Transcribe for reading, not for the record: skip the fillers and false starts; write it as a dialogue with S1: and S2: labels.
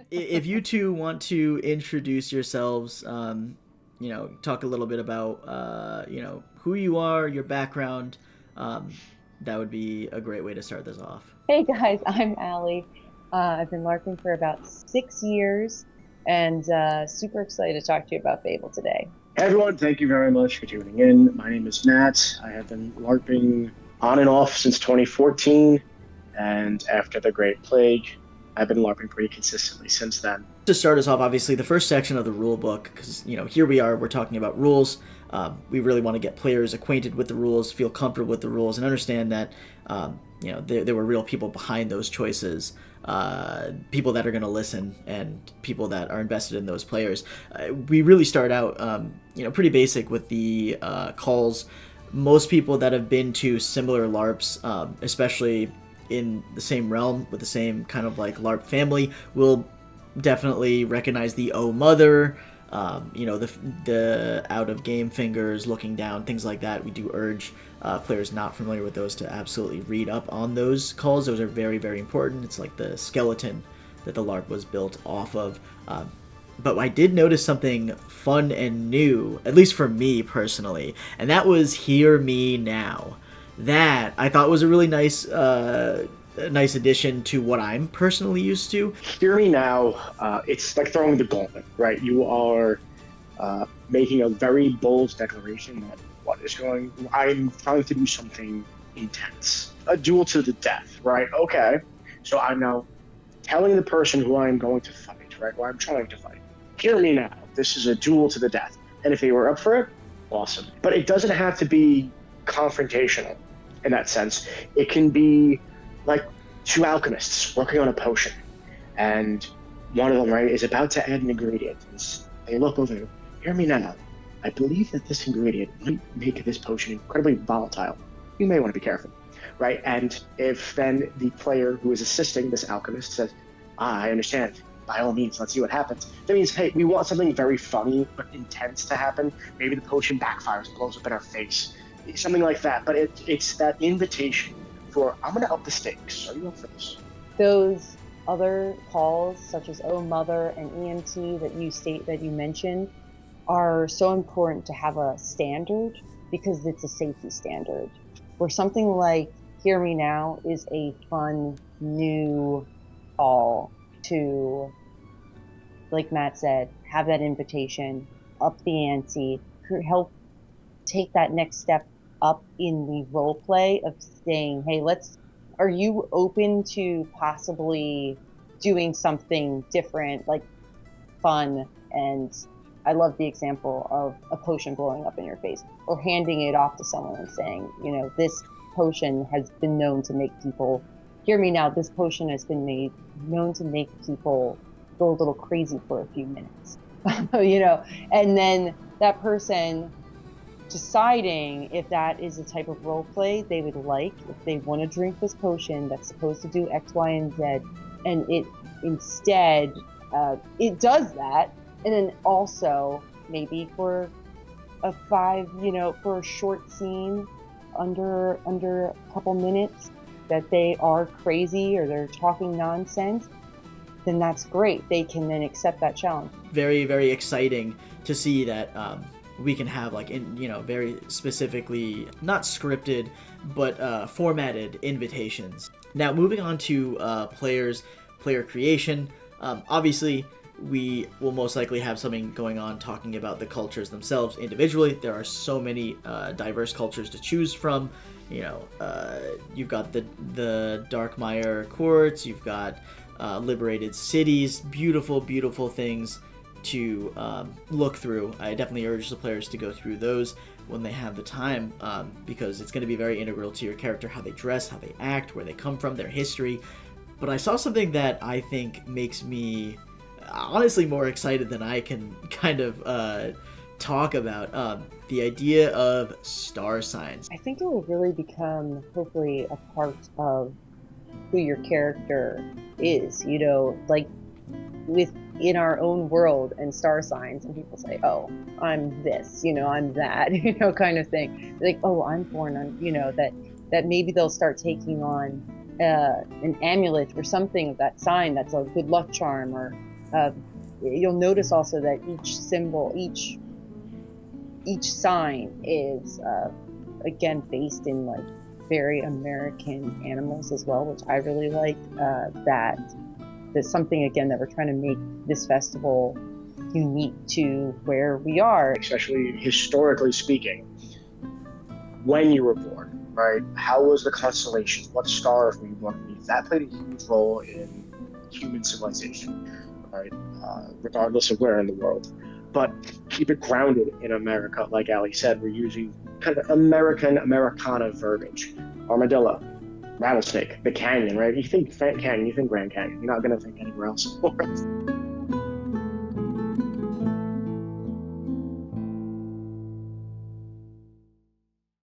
S1: If you two want to introduce yourselves, talk a little bit about, who you are, your background, um, that would be a great way to start this off.
S2: Hey guys, I'm Allie. I've been LARPing for about 6 years and super excited to talk to you about Fable today.
S3: Hey everyone, thank you very much for tuning in. My name is Matt. I have been LARPing on and off since 2014, and after the Great Plague, I've been LARPing pretty consistently since then.
S1: To start us off, obviously, the first section of the rule book, because, here we are, we're talking about rules. We really want to get players acquainted with the rules, feel comfortable with the rules, and understand that, there were real people behind those choices, people that are going to listen, and people that are invested in those players. We really start out, pretty basic with the calls. Most people that have been to similar LARPs, especially in the same realm with the same kind of like LARP family, will definitely recognize the "Oh Mother," the out of game fingers, looking down, things like that. We do urge players not familiar with those to absolutely read up on those calls. Those are very, very important. It's like the skeleton that the LARP was built off of. But I did notice something fun and new, at least for me personally, and that was "Hear Me Now." That I thought was a really nice addition to what I'm personally used to.
S3: Hear me now, it's like throwing the gauntlet, right? You are making a very bold declaration that I'm trying to do something intense. A duel to the death, right? Okay. So I'm now telling the person who I'm going to fight, right? Who I'm trying to fight. Hear me now. This is a duel to the death. And if they were up for it, awesome. But it doesn't have to be confrontational in that sense. It can be like two alchemists working on a potion, and one of them, right, is about to add an ingredient. And they look over, hear me now. I believe that this ingredient might make this potion incredibly volatile. You may want to be careful, right? And if then the player who is assisting this alchemist says, I understand. By all means, let's see what happens. That means, hey, we want something very funny but intense to happen. Maybe the potion backfires, blows up in our face, something like that. But it's that invitation for, I'm going to up the stakes. Are you up for this?
S2: Those other calls, such as Oh Mother and EMT that you mentioned, are so important to have a standard because it's a safety standard. Where something like Hear Me Now is a fun new call to, like Matt said, have that invitation, up the ante, help take that next step up in the role play of saying, hey, are you open to possibly doing something different, like fun? And I love the example of a potion blowing up in your face or handing it off to someone and saying, this potion has been known to make people, hear me now, this potion has been known to make people go a little crazy for a few minutes, and then that person deciding if that is the type of role play they would like, if they want to drink this potion that's supposed to do X, Y, and Z, and it instead it does that, and then also maybe for for a short scene under a couple minutes that they are crazy or they're talking nonsense, then that's great. They can then accept that challenge.
S1: Very, very exciting to see that we can have very specifically not scripted but formatted invitations. Now moving on to player creation. Obviously we will most likely have something going on talking about the cultures themselves individually. There are so many diverse cultures to choose from. You've got the Darkmire courts, you've got liberated cities, beautiful things to look through. I definitely urge the players to go through those when they have the time, because it's going to be very integral to your character, how they dress, how they act, where they come from, their history. But I saw something that I think makes me honestly more excited than I can kind of talk about. The idea of star signs.
S2: I think it will really become hopefully a part of who your character is, like within our own world and star signs, and people say, oh, I'm this, I'm that, kind of thing. Like, oh, I'm born on, that maybe they'll start taking on an amulet or something of that sign that's a good luck charm, or You'll notice also that each symbol, each sign is again based in like very American animals as well, which I really like. That's something again that we're trying to make this festival unique to where we are,
S3: especially historically speaking. When you were born, right? How was the constellations? What stars were you born beneath? That played a huge role in human civilization, right? Regardless of where in the world. But keep it grounded in America, like Ali said. We're using kind of Americana verbiage. Armadillo, rattlesnake, the canyon, right? You think Canyon, you think Grand Canyon. You're not going to think anywhere else in the world.